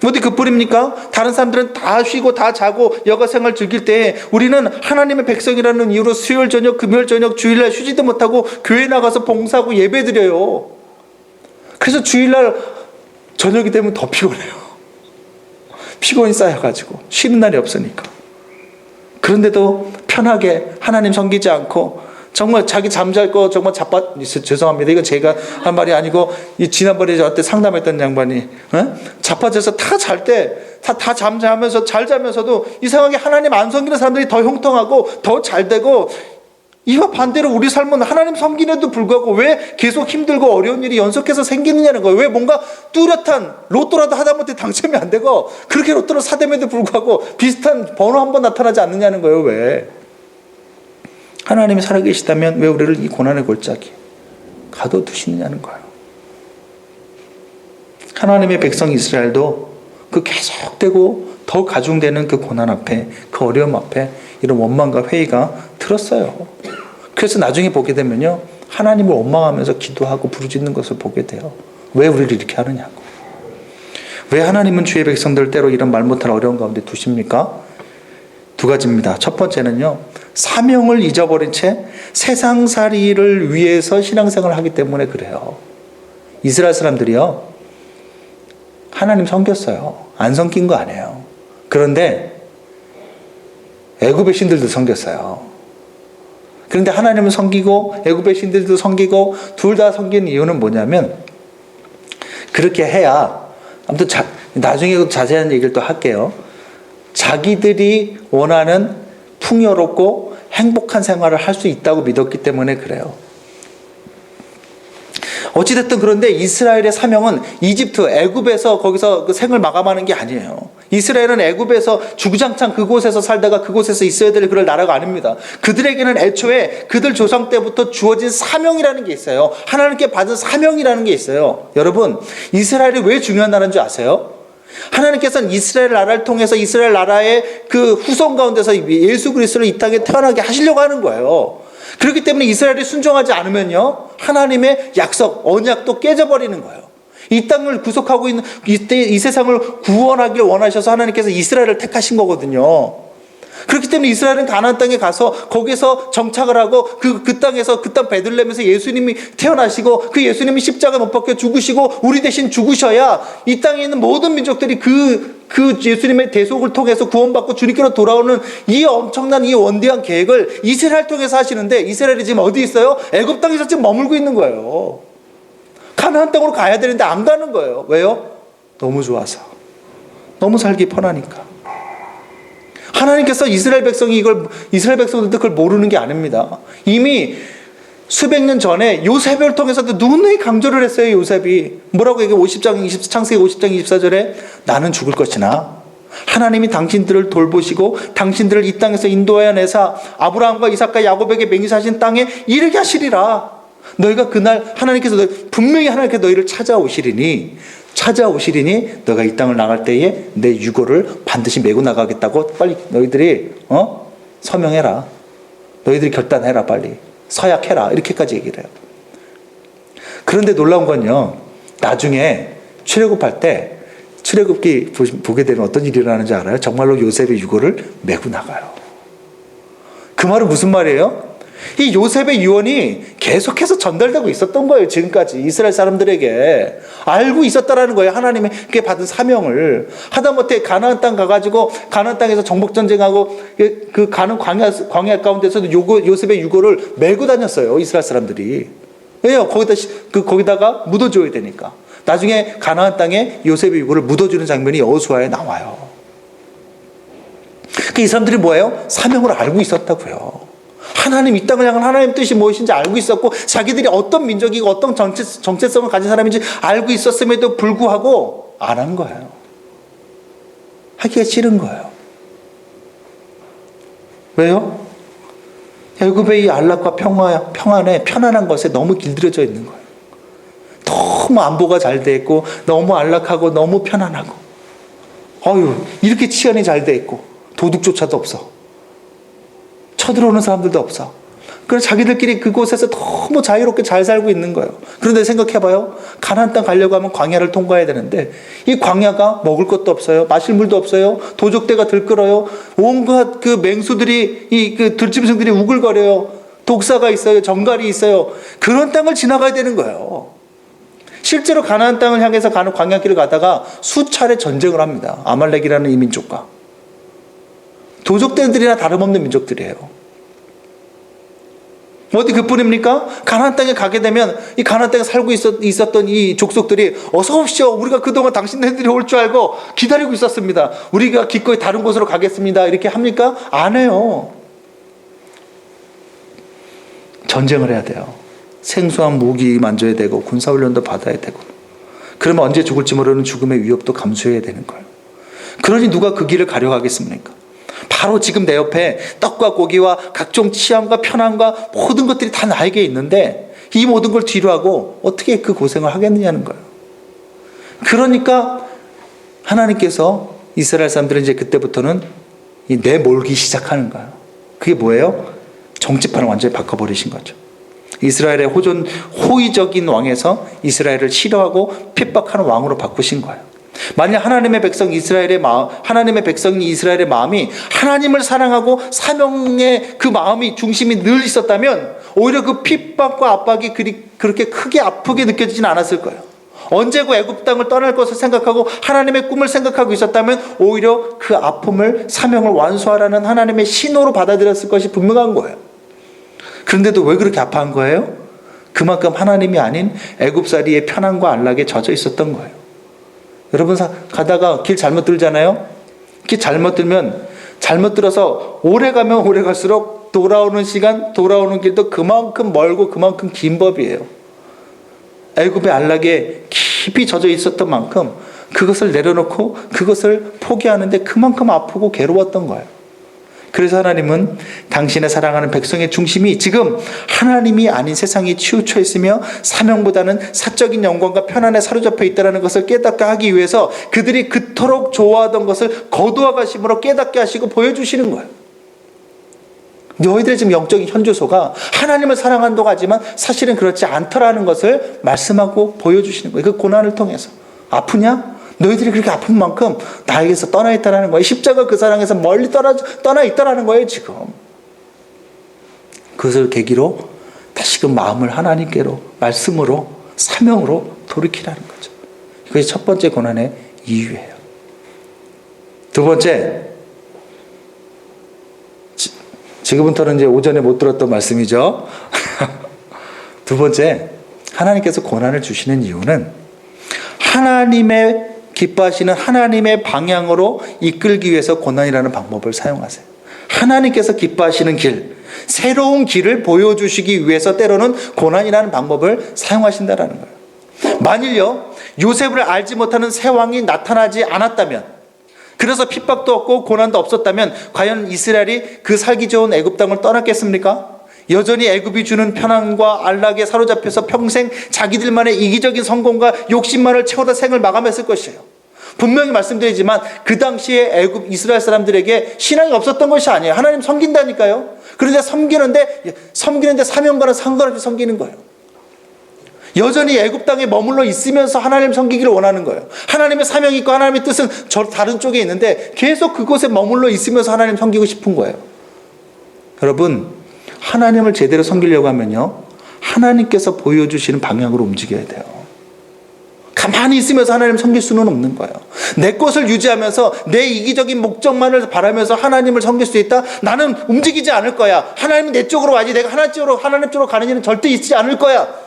어디 그뿐입니까? 다른 사람들은 다 쉬고 다 자고 여가생활 즐길 때 우리는 하나님의 백성이라는 이유로 수요일 저녁, 금요일 저녁, 주일날 쉬지도 못하고 교회 나가서 봉사하고 예배 드려요. 그래서 주일날 저녁이 되면 더 피곤해요. 피곤이 쌓여가지고 쉬는 날이 없으니까. 그런데도 편하게 하나님 섬기지 않고 정말 자기 잠잘 거 정말 죄송합니다. 이거 제가 한 말이 아니고 지난번에 저한테 상담했던 양반이 자빠져서 다 잘 때 다 잠자면서 잘 자면서도 이상하게 하나님 안 섬기는 사람들이 더 형통하고 더 잘 되고 이와 반대로 우리 삶은 하나님 섬기는데도 불구하고 왜 계속 힘들고 어려운 일이 연속해서 생기느냐는 거예요. 왜 뭔가 뚜렷한 로또라도 하다못해 당첨이 안 되고 그렇게 로또를 사됨에도 불구하고 비슷한 번호 한 번 나타나지 않느냐는 거예요. 왜? 하나님이 살아계시다면 왜 우리를 이 고난의 골짜기 가둬두시느냐는 거예요. 하나님의 백성 이스라엘도 그 계속되고 더 가중되는 그 고난 앞에, 그 어려움 앞에 이런 원망과 회의가 들었어요. 그래서 나중에 보게 되면요, 하나님을 원망하면서 기도하고 부르짖는 것을 보게 돼요. 왜 우리를 이렇게 하느냐고. 왜 하나님은 주의 백성들 때로 이런 말 못할 어려운 가운데 두십니까? 2가지입니다. 첫 번째는요, 사명을 잊어버린 채 세상살이를 위해서 신앙생활을 하기 때문에 그래요. 이스라엘 사람들이요, 하나님 섬겼어요. 안 섬긴 거 아니에요. 그런데 애굽의 신들도 섬겼어요. 그런데 하나님은 섬기고 애굽의 신들도 섬기고 둘 다 섬긴 이유는 뭐냐면, 그렇게 해야, 아무튼 나중에 자세한 얘기를 또 할게요. 자기들이 원하는 풍요롭고 행복한 생활을 할 수 있다고 믿었기 때문에 그래요. 어찌됐든 그런데 이스라엘의 사명은 이집트, 애굽에서 거기서 그 생을 마감하는 게 아니에요. 이스라엘은 애굽에서 주구장창 그곳에서 살다가 그곳에서 있어야 될 그럴 나라가 아닙니다. 그들에게는 애초에 그들 조상 때부터 주어진 사명이라는 게 있어요. 하나님께 받은 사명이라는 게 있어요. 여러분, 이스라엘이 왜 중요한 나라인 줄 아세요? 하나님께서는 이스라엘 나라를 통해서 이스라엘 나라의 그 후손 가운데서 예수 그리스도를 이 땅에 태어나게 하시려고 하는 거예요. 그렇기 때문에 이스라엘이 순종하지 않으면요, 하나님의 약속, 언약도 깨져버리는 거예요. 이 땅을 구속하고 있는 이 세상을 구원하길 원하셔서 하나님께서 이스라엘을 택하신 거거든요. 그렇기 때문에 이스라엘은 가나안 땅에 가서 거기서 정착을 하고 그 땅에서 그 땅 베들레헴에서 예수님이 태어나시고 그 예수님이 십자가 못 박혀 죽으시고 우리 대신 죽으셔야 이 땅에 있는 모든 민족들이 그 예수님의 대속을 통해서 구원받고 주님께로 돌아오는 이 엄청난 이 원대한 계획을 이스라엘 통해서 하시는데, 이스라엘이 지금 어디 있어요? 애굽 땅에서 지금 머물고 있는 거예요. 가나안 땅으로 가야 되는데 안 가는 거예요. 왜요? 너무 좋아서. 너무 살기 편하니까. 하나님께서 이스라엘 백성들도 그걸 모르는 게 아닙니다. 이미 수백 년 전에 요셉을 통해서도 누누이 강조를 했어요. 요셉이 뭐라고 얘기해? 창세기 50장 24절에 나는 죽을 것이나 하나님이 당신들을 돌보시고 당신들을 이 땅에서 인도하여 내사 아브라함과 이삭과 야곱에게 맹세하신 땅에 이르게 하시리라. 너희가 그날 분명히 하나님께서 너희를 찾아오시리니 너희가 이 땅을 나갈 때에 내 유고를 반드시 메고 나가겠다고 빨리 너희들이 서명해라. 너희들이 결단해라. 빨리 서약해라. 이렇게까지 얘기를 해요. 그런데 놀라운 건요, 나중에 출애굽할 때 출애굽기 보게 되면 어떤 일이 일어나는지 알아요? 정말로 요셉의 유고를 메고 나가요. 그 말은 무슨 말이에요? 이 요셉의 유언이 계속해서 전달되고 있었던 거예요. 지금까지 이스라엘 사람들에게 알고 있었다라는 거예요. 하나님께 받은 사명을. 하다못해 가나안 땅 가가지고 가나안 땅에서 정복 전쟁하고 그 가는 광야 가운데서도 요셉의 유고를 메고 다녔어요. 이스라엘 사람들이. 왜요? 거기다가 묻어줘야 되니까. 나중에 가나안 땅에 요셉의 유고를 묻어주는 장면이 여호수아에 나와요. 이 사람들이 뭐예요? 사명을 알고 있었다고요. 하나님, 이 땅을 향한 하나님 뜻이 무엇인지 알고 있었고, 자기들이 어떤 민족이고 어떤 정체성을 가진 사람인지 알고 있었음에도 불구하고 안 한 거예요. 하기가 싫은 거예요. 왜요? 애굽의 이 안락과 평안에 편안한 것에 너무 길들여져 있는 거예요. 너무 안보가 잘 돼 있고 너무 안락하고 너무 편안하고 이렇게 치안이 잘 돼 있고 도둑조차도 없어. 쳐들어오는 사람들도 없어. 그래서 자기들끼리 그곳에서 너무 자유롭게 잘 살고 있는 거예요. 그런데 생각해봐요. 가나안 땅 가려고 하면 광야를 통과해야 되는데 이 광야가 먹을 것도 없어요. 마실 물도 없어요. 도적대가 들끓어요. 온갖 그 맹수들이 그 들짐승들이 우글거려요. 독사가 있어요. 정갈이 있어요. 그런 땅을 지나가야 되는 거예요. 실제로 가나안 땅을 향해서 가는 광야길을 가다가 수차례 전쟁을 합니다. 아말렉이라는 이 민족과. 도적들이나 다름없는 민족들이에요. 어디 그뿐입니까? 가나안 땅에 가게 되면 이 가나안 땅에 살고 있었던 이 족속들이 어서 오십시오. 우리가 그동안 당신네들이 올 줄 알고 기다리고 있었습니다. 우리가 기꺼이 다른 곳으로 가겠습니다. 이렇게 합니까? 안 해요. 전쟁을 해야 돼요. 생소한 무기 만져야 되고 군사훈련도 받아야 되고, 그러면 언제 죽을지 모르는 죽음의 위협도 감수해야 되는 거예요. 그러니 누가 그 길을 가려고 하겠습니까? 바로 지금 내 옆에 떡과 고기와 각종 치안과 편안과 모든 것들이 다 나에게 있는데 이 모든 걸 뒤로 하고 어떻게 그 고생을 하겠느냐는 거예요. 그러니까 하나님께서 이스라엘 사람들은 이제 그때부터는 내몰기 시작하는 거예요. 그게 뭐예요? 정치판을 완전히 바꿔버리신 거죠. 이스라엘의 호의적인 왕에서 이스라엘을 싫어하고 핍박하는 왕으로 바꾸신 거예요. 만약 하나님의 백성이 이스라엘의 마음이 하나님을 사랑하고 사명의 그 마음이 중심이 늘 있었다면 오히려 그 핍박과 압박이 그렇게 크게 아프게 느껴지진 않았을 거예요. 언제고 애굽 땅을 떠날 것을 생각하고 하나님의 꿈을 생각하고 있었다면 오히려 그 아픔을 사명을 완수하라는 하나님의 신호로 받아들였을 것이 분명한 거예요. 그런데도 왜 그렇게 아파한 거예요? 그만큼 하나님이 아닌 애굽살이의 편안과 안락에 젖어 있었던 거예요. 여러분 가다가 길 잘못 들잖아요. 길 잘못 들어서 오래 가면 오래 갈수록 돌아오는 길도 그만큼 멀고 그만큼 긴 법이에요. 애굽의 안락에 깊이 젖어 있었던 만큼 그것을 내려놓고 그것을 포기하는데 그만큼 아프고 괴로웠던 거예요. 그래서 하나님은 당신의 사랑하는 백성의 중심이 지금 하나님이 아닌 세상에 치우쳐 있으며 사명보다는 사적인 영광과 편안에 사로잡혀 있다는 것을 깨닫게 하기 위해서 그들이 그토록 좋아하던 것을 거두어 가심으로 깨닫게 하시고 보여주시는 거예요. 너희들의 지금 영적인 현주소가 하나님을 사랑한다고 하지만 사실은 그렇지 않더라는 것을 말씀하고 보여주시는 거예요. 그 고난을 통해서. 아프냐? 너희들이 그렇게 아픈 만큼 나에게서 떠나 있다는 거예요. 십자가 그 사랑에서 멀리 떠나 있다는 거예요, 지금. 그것을 계기로 다시금 마음을 하나님께로, 말씀으로, 사명으로 돌이키라는 거죠. 그것이 첫 번째 고난의 이유예요. 두 번째, 지금부터는 이제 오전에 못 들었던 말씀이죠. 두 번째, 하나님께서 고난을 주시는 이유는 하나님께 기뻐하시는 하나님의 방향으로 이끌기 위해서 고난이라는 방법을 사용하세요. 하나님께서 기뻐하시는 길, 새로운 길을 보여주시기 위해서 때로는 고난이라는 방법을 사용하신다라는 거예요. 만일요, 요셉을 알지 못하는 새 왕이 나타나지 않았다면, 그래서 핍박도 없고 고난도 없었다면 과연 이스라엘이 그 살기 좋은 애굽 땅을 떠났겠습니까? 여전히 애굽이 주는 편안과 안락에 사로잡혀서 평생 자기들만의 이기적인 성공과 욕심만을 채우다 생을 마감했을 것이에요. 분명히 말씀드리지만 그 당시에 애굽 이스라엘 사람들에게 신앙이 없었던 것이 아니에요. 하나님 섬긴다니까요. 그런데 섬기는데 사명과는 상관없이 섬기는 거예요. 여전히 애굽 땅에 머물러 있으면서 하나님 섬기기를 원하는 거예요. 하나님의 사명이 있고 하나님의 뜻은 저 다른 쪽에 있는데 계속 그곳에 머물러 있으면서 하나님 섬기고 싶은 거예요. 여러분, 하나님을 제대로 섬기려고 하면요, 하나님께서 보여주시는 방향으로 움직여야 돼요. 가만히 있으면서 하나님 섬길 수는 없는 거예요. 내 것을 유지하면서 내 이기적인 목적만을 바라면서 하나님을 섬길 수 있다? 나는 움직이지 않을 거야. 하나님은 내 쪽으로 와야지. 내가 하나님 쪽으로 가는 일은 절대 있지 않을 거야.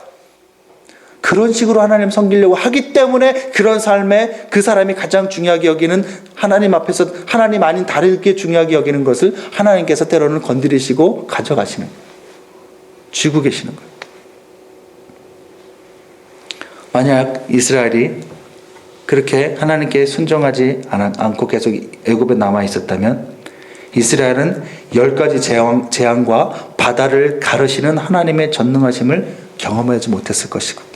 그런 식으로 하나님 섬기려고 하기 때문에 그런 삶에 그 사람이 가장 중요하게 여기는 하나님 앞에서 하나님 아닌 다르게 중요하게 여기는 것을 하나님께서 때로는 건드리시고 가져가시는 거예요. 쥐고 계시는 거예요. 만약 이스라엘이 그렇게 하나님께 순종하지 않고 계속 애굽에 남아 있었다면 이스라엘은 10가지 재앙과 바다를 가르시는 하나님의 전능하심을 경험하지 못했을 것이고,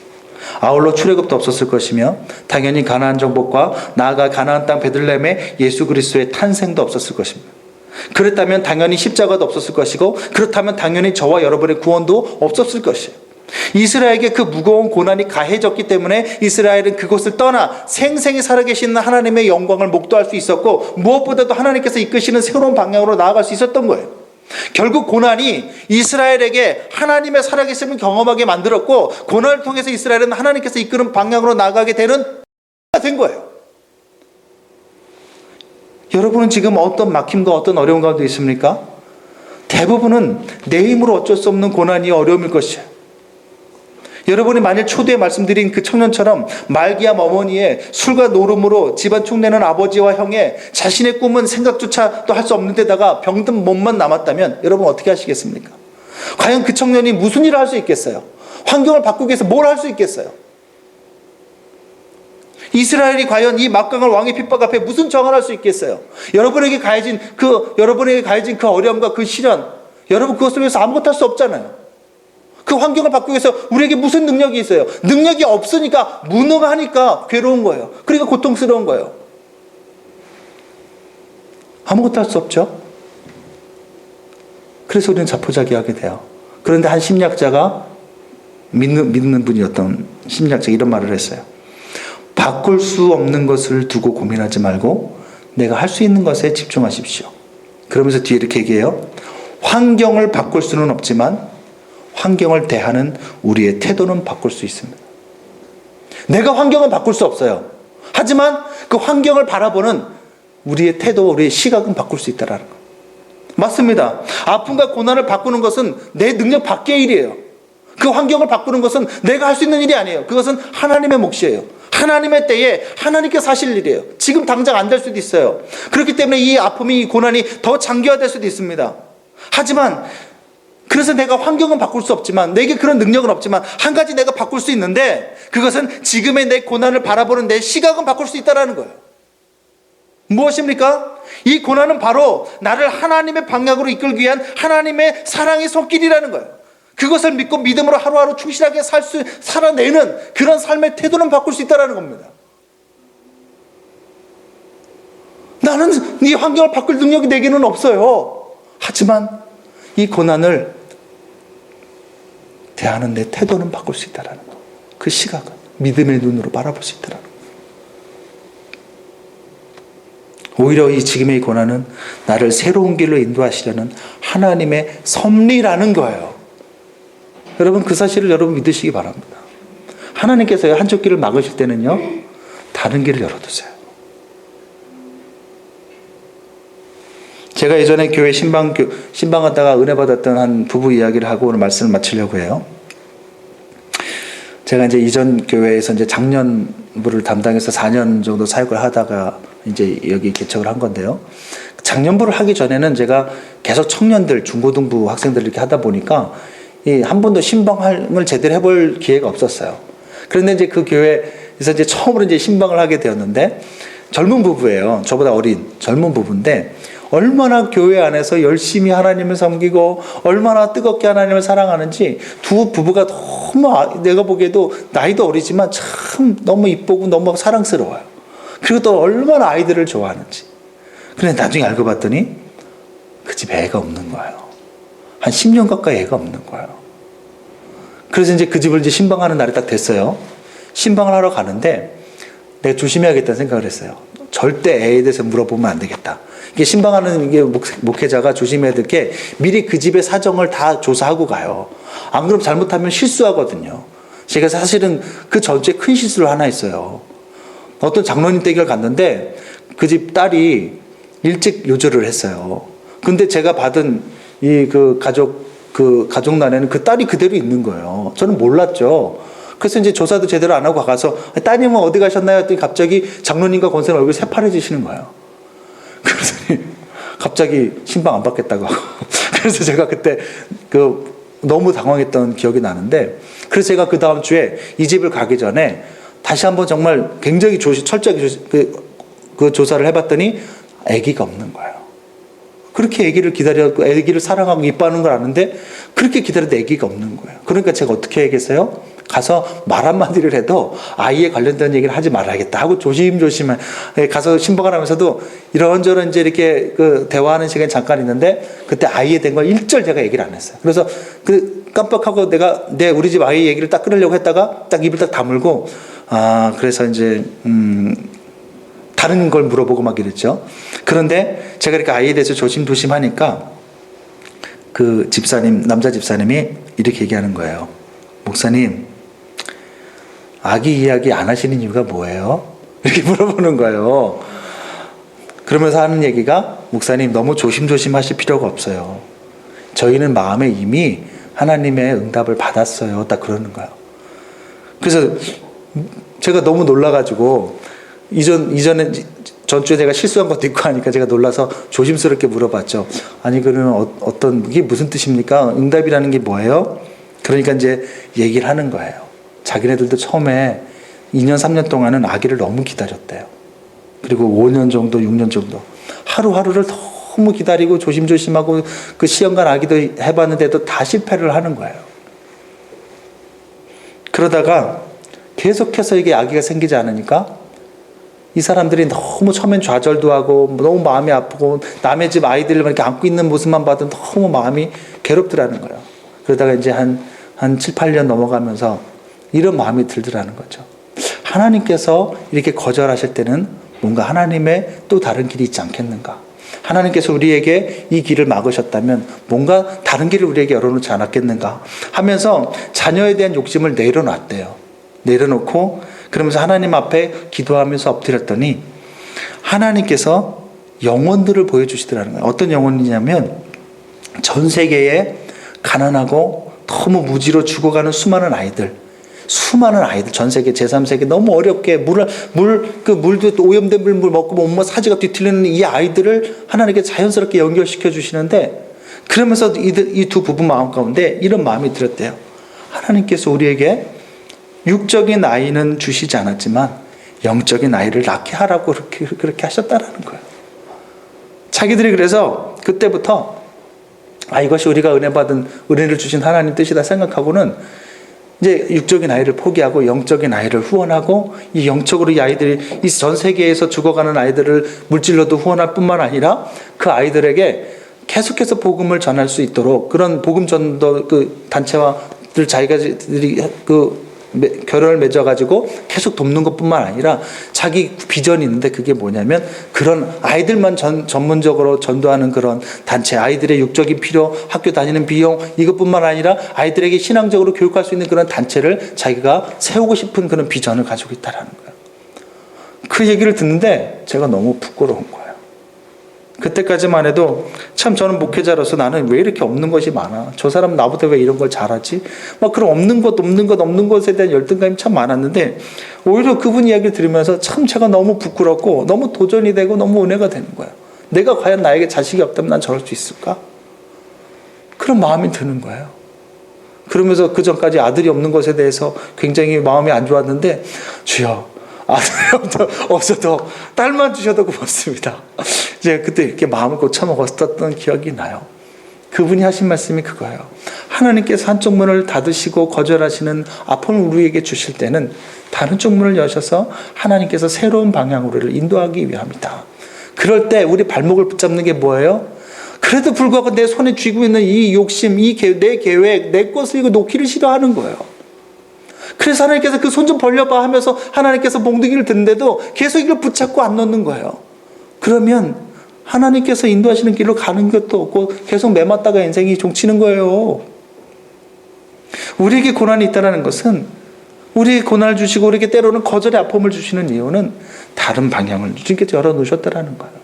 아울러 출애굽도 없었을 것이며 당연히 가나안 정복과 나아가 가나안 땅 베들레헴의 예수 그리스도의 탄생도 없었을 것입니다. 그랬다면 당연히 십자가도 없었을 것이고, 그렇다면 당연히 저와 여러분의 구원도 없었을 것이에요. 이스라엘에게 그 무거운 고난이 가해졌기 때문에 이스라엘은 그곳을 떠나 생생히 살아계시는 하나님의 영광을 목도할 수 있었고, 무엇보다도 하나님께서 이끄시는 새로운 방향으로 나아갈 수 있었던 거예요. 결국 고난이 이스라엘에게 하나님의 살아계심을 경험하게 만들었고, 고난을 통해서 이스라엘은 하나님께서 이끄는 방향으로 나아가게 된 거예요. 여러분은 지금 어떤 막힘과 어떤 어려움 가운데 있습니까? 대부분은 내 힘으로 어쩔 수 없는 고난이 어려움일 것이에요. 여러분이 만일 초대에 말씀드린 그 청년처럼 말기암 어머니의 술과 노름으로 집안 축내는 아버지와 형의 자신의 꿈은 생각조차도 할 수 없는 데다가 병든 몸만 남았다면 여러분 어떻게 하시겠습니까? 과연 그 청년이 무슨 일을 할 수 있겠어요? 환경을 바꾸기 위해서 뭘 할 수 있겠어요? 이스라엘이 과연 이 막강한 왕의 핍박 앞에 무슨 저항을 할 수 있겠어요? 여러분에게 가해진 그 어려움과 그 시련, 여러분 그것을 위해서 아무것도 할 수 없잖아요. 그 환경을 바꾸기 위해서 우리에게 무슨 능력이 있어요? 능력이 없으니까, 무능하니까 괴로운 거예요. 그러니까 고통스러운 거예요. 아무것도 할 수 없죠. 그래서 우리는 자포자기하게 돼요. 그런데 한 심리학자가 믿는 분이었던 심리학자가 이런 말을 했어요. 바꿀 수 없는 것을 두고 고민하지 말고 내가 할 수 있는 것에 집중하십시오. 그러면서 뒤에 이렇게 얘기해요. 환경을 바꿀 수는 없지만 환경을 대하는 우리의 태도는 바꿀 수 있습니다. 내가 환경을 바꿀 수 없어요. 하지만 그 환경을 바라보는 우리의 태도, 우리의 시각은 바꿀 수 있다는 거. 맞습니다. 아픔과 고난을 바꾸는 것은 내 능력 밖의 일이에요. 그 환경을 바꾸는 것은 내가 할 수 있는 일이 아니에요. 그것은 하나님의 몫이에요. 하나님의 때에 하나님께서 하실 일이에요. 지금 당장 안 될 수도 있어요. 그렇기 때문에 이 아픔이, 이 고난이 더 장기화될 수도 있습니다. 하지만 그래서 내가 환경은 바꿀 수 없지만, 내게 그런 능력은 없지만 한 가지 내가 바꿀 수 있는데, 그것은 지금의 내 고난을 바라보는 내 시각은 바꿀 수 있다는 거예요. 무엇입니까? 이 고난은 바로 나를 하나님의 방향으로 이끌기 위한 하나님의 사랑의 손길이라는 거예요. 그것을 믿고 믿음으로 하루하루 충실하게 살아내는 그런 삶의 태도는 바꿀 수 있다는 겁니다. 나는 이 환경을 바꿀 능력이 내게는 없어요. 하지만 이 고난을 대하는 내 태도는 바꿀 수 있다는 거. 그 시각은 믿음의 눈으로 바라볼 수 있다는 거. 오히려 이 지금의 고난은 나를 새로운 길로 인도하시려는 하나님의 섭리라는 거예요. 여러분 그 사실을 여러분 믿으시기 바랍니다. 하나님께서 한쪽 길을 막으실 때는요, 다른 길을 열어두세요. 제가 예전에 교회 신방하다가 은혜 받았던 한 부부 이야기를 하고 오늘 말씀을 마치려고 해요. 제가 이제 이전 교회에서 이제 장년부를 담당해서 4년 정도 사역을 하다가 이제 여기 개척을 한 건데요. 장년부를 하기 전에는 제가 계속 청년들, 중고등부 학생들 이렇게 하다 보니까 한 번도 신방을 제대로 해볼 기회가 없었어요. 그런데 이제 그 교회에서 이제 처음으로 이제 신방을 하게 되었는데 젊은 부부예요. 저보다 어린 젊은 부부인데 얼마나 교회 안에서 열심히 하나님을 섬기고 얼마나 뜨겁게 하나님을 사랑하는지 두 부부가 너무 내가 보기에도 나이도 어리지만 참 너무 이쁘고 너무 사랑스러워요. 그리고 또 얼마나 아이들을 좋아하는지. 그런데 나중에 알고 봤더니 그 집에 애가 없는 거예요. 한 10년 가까이 애가 없는 거예요. 그래서 이제 그 집을 이제 신방하는 날이 딱 됐어요. 신방을 하러 가는데 내가 조심해야겠다는 생각을 했어요. 절대 애에 대해서 물어보면 안 되겠다. 이게 신방하는 이게 목회자가 조심해야 될 게 미리 그 집의 사정을 다 조사하고 가요. 안 그러면 잘못하면 실수하거든요. 제가 사실은 그 전주에 큰 실수를 하나 했어요. 어떤 장로님 댁을 갔는데 그 집 딸이 일찍 요절을 했어요. 근데 제가 받은 이 그 가족란에는 그 딸이 그대로 있는 거예요. 저는 몰랐죠. 그래서 이제 조사도 제대로 안 하고 가서 따님은 어디 가셨나요? 했더니 갑자기 장로님과 권사님 얼굴이 새파래지시는 거예요. 그래서 갑자기 신방 안 받겠다고 하고. 그래서 제가 그때 너무 당황했던 기억이 나는데, 그래서 제가 그 다음 주에 이 집을 가기 전에 다시 한번 정말 굉장히 철저하게 그 조사를 해봤더니 아기가 없는 거예요. 그렇게 아기를 기다렸고 아기를 사랑하고 이뻐하는 걸 아는데 그렇게 기다렸는데 아기가 없는 거예요. 그러니까 제가 어떻게 해야겠어요? 가서 말 한마디를 해도 아이에 관련된 얘기를 하지 말아야겠다 하고 조심조심 가서 신방을 하면서도 이런저런 이제 이렇게 대화하는 시간이 잠깐 있는데 그때 아이에 대한 걸 일절 제가 얘기를 안 했어요. 그래서 깜빡하고 내가 우리 집 아이 얘기를 딱 끊으려고 했다가 딱 입을 딱 다물고 그래서 이제 다른 걸 물어보고 막 이랬죠. 그런데 제가 이렇게 아이에 대해서 조심조심 하니까 그 집사님, 남자 집사님이 이렇게 얘기하는 거예요. 목사님, 아기 이야기 안 하시는 이유가 뭐예요? 이렇게 물어보는 거예요. 그러면서 하는 얘기가, 목사님 너무 조심조심 하실 필요가 없어요. 저희는 마음에 이미 하나님의 응답을 받았어요. 딱 그러는 거예요. 그래서 제가 너무 놀라가지고 이전에 전주에 내가 실수한 것도 있고 하니까 제가 놀라서 조심스럽게 물어봤죠. 아니 그러면 이게 무슨 뜻입니까? 응답이라는 게 뭐예요? 그러니까 이제 얘기를 하는 거예요. 자기네들도 처음에 2년 3년 동안은 아기를 너무 기다렸대요. 그리고 5년 정도 6년 정도 하루하루를 너무 기다리고 조심조심하고 그 시험관 아기도 해봤는데도 다 실패를 하는 거예요. 그러다가 계속해서 이게 아기가 생기지 않으니까 이 사람들이 너무 처음엔 좌절도 하고 너무 마음이 아프고 남의 집 아이들을 이렇게 안고 있는 모습만 봐도 너무 마음이 괴롭더라는 거예요. 그러다가 이제 한 7, 8년 넘어가면서 이런 마음이 들더라는 거죠. 하나님께서 이렇게 거절하실 때는 뭔가 하나님의 또 다른 길이 있지 않겠는가. 하나님께서 우리에게 이 길을 막으셨다면 뭔가 다른 길을 우리에게 열어놓지 않았겠는가 하면서 자녀에 대한 욕심을 내려놨대요. 내려놓고 그러면서 하나님 앞에 기도하면서 엎드렸더니 하나님께서 영혼들을 보여주시더라는 거예요. 어떤 영혼이냐면 전 세계에 가난하고 너무 무지로 죽어가는 수많은 아이들 전 세계 제3세계 너무 어렵게 물도 오염된 물 먹고 온몸 사지가 뒤틀리는 이 아이들을 하나님께 자연스럽게 연결시켜 주시는데 그러면서 이 두 부부 마음 가운데 이런 마음이 들었대요. 하나님께서 우리에게 육적인 아이는 주시지 않았지만 영적인 아이를 낳게 하라고 그렇게 하셨다라는 거예요. 자기들이 그래서 그때부터 이것이 우리가 은혜를 주신 하나님 뜻이다 생각하고는 이제 육적인 아이를 포기하고 영적인 아이를 후원하고 이 영적으로 이 아이들이 이 전 세계에서 죽어가는 아이들을 물질로도 후원할 뿐만 아니라 그 아이들에게 계속해서 복음을 전할 수 있도록 그런 복음 전도 단체와들 자기들이 결연을 맺어가지고 계속 돕는 것뿐만 아니라 자기 비전이 있는데 그게 뭐냐면 그런 아이들만 전문적으로 전도하는 그런 단체, 아이들의 육적인 필요, 학교 다니는 비용 이것뿐만 아니라 아이들에게 신앙적으로 교육할 수 있는 그런 단체를 자기가 세우고 싶은 그런 비전을 가지고 있다라는 거예요. 그 얘기를 듣는데 제가 너무 부끄러운 거예요. 그때까지만 해도 참 저는 목회자로서 나는 왜 이렇게 없는 것이 많아? 저 사람 나보다 왜 이런 걸 잘하지? 막 그런 없는 것에 대한 열등감이 참 많았는데 오히려 그분 이야기를 들으면서 참 제가 너무 부끄럽고 너무 도전이 되고 너무 은혜가 되는 거예요. 내가 과연 나에게 자식이 없다면 난 저럴 수 있을까? 그런 마음이 드는 거예요. 그러면서 그 전까지 아들이 없는 것에 대해서 굉장히 마음이 안 좋았는데 주여 아들이 없어도 딸만 주셔도 고맙습니다. 이제 그때 이렇게 마음을 고쳐 먹었던 기억이 나요. 그분이 하신 말씀이 그거예요. 하나님께서 한쪽 문을 닫으시고 거절하시는 아픔을 우리에게 주실 때는 다른 쪽 문을 여셔서 하나님께서 새로운 방향으로 우리를 인도하기 위함이다. 그럴 때 우리 발목을 붙잡는 게 뭐예요? 그래도 불구하고 내 손에 쥐고 있는 이 욕심, 내 계획, 내 것을 이거 놓기를 싫어하는 거예요. 그래서 하나님께서 그 손 좀 벌려봐 하면서 하나님께서 몽둥이를 드는데도 계속 이걸 붙잡고 안 놓는 거예요. 그러면 하나님께서 인도하시는 길로 가는 것도 없고 계속 매맞다가 인생이 종치는 거예요. 우리에게 고난이 있다는 것은 우리에게 고난을 주시고 우리에게 때로는 거절의 아픔을 주시는 이유는 다른 방향을 주님께서 열어놓으셨다는 거예요.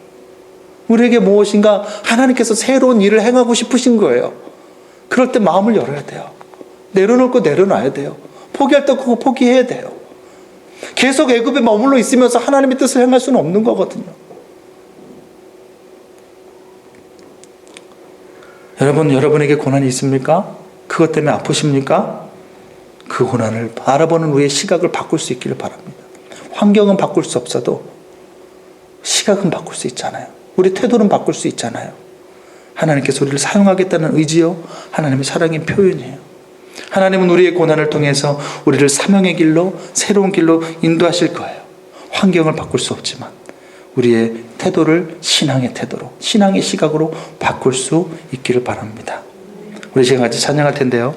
우리에게 무엇인가 하나님께서 새로운 일을 행하고 싶으신 거예요. 그럴 때 마음을 열어야 돼요. 내려놓을 거 내려놔야 돼요. 포기할 때 그거 포기해야 돼요. 계속 애굽에 머물러 있으면서 하나님의 뜻을 행할 수는 없는 거거든요. 여러분에게 고난이 있습니까? 그것 때문에 아프십니까? 그 고난을 바라보는 우리의 시각을 바꿀 수 있기를 바랍니다. 환경은 바꿀 수 없어도 시각은 바꿀 수 있잖아요. 우리 태도는 바꿀 수 있잖아요. 하나님께서 우리를 사용하겠다는 의지요, 하나님의 사랑의 표현이에요. 하나님은 우리의 고난을 통해서 우리를 사명의 길로, 새로운 길로 인도하실 거예요. 환경을 바꿀 수 없지만 우리의 태도를 신앙의 태도로, 신앙의 시각으로 바꿀 수 있기를 바랍니다. 우리 지금 같이 찬양할 텐데요.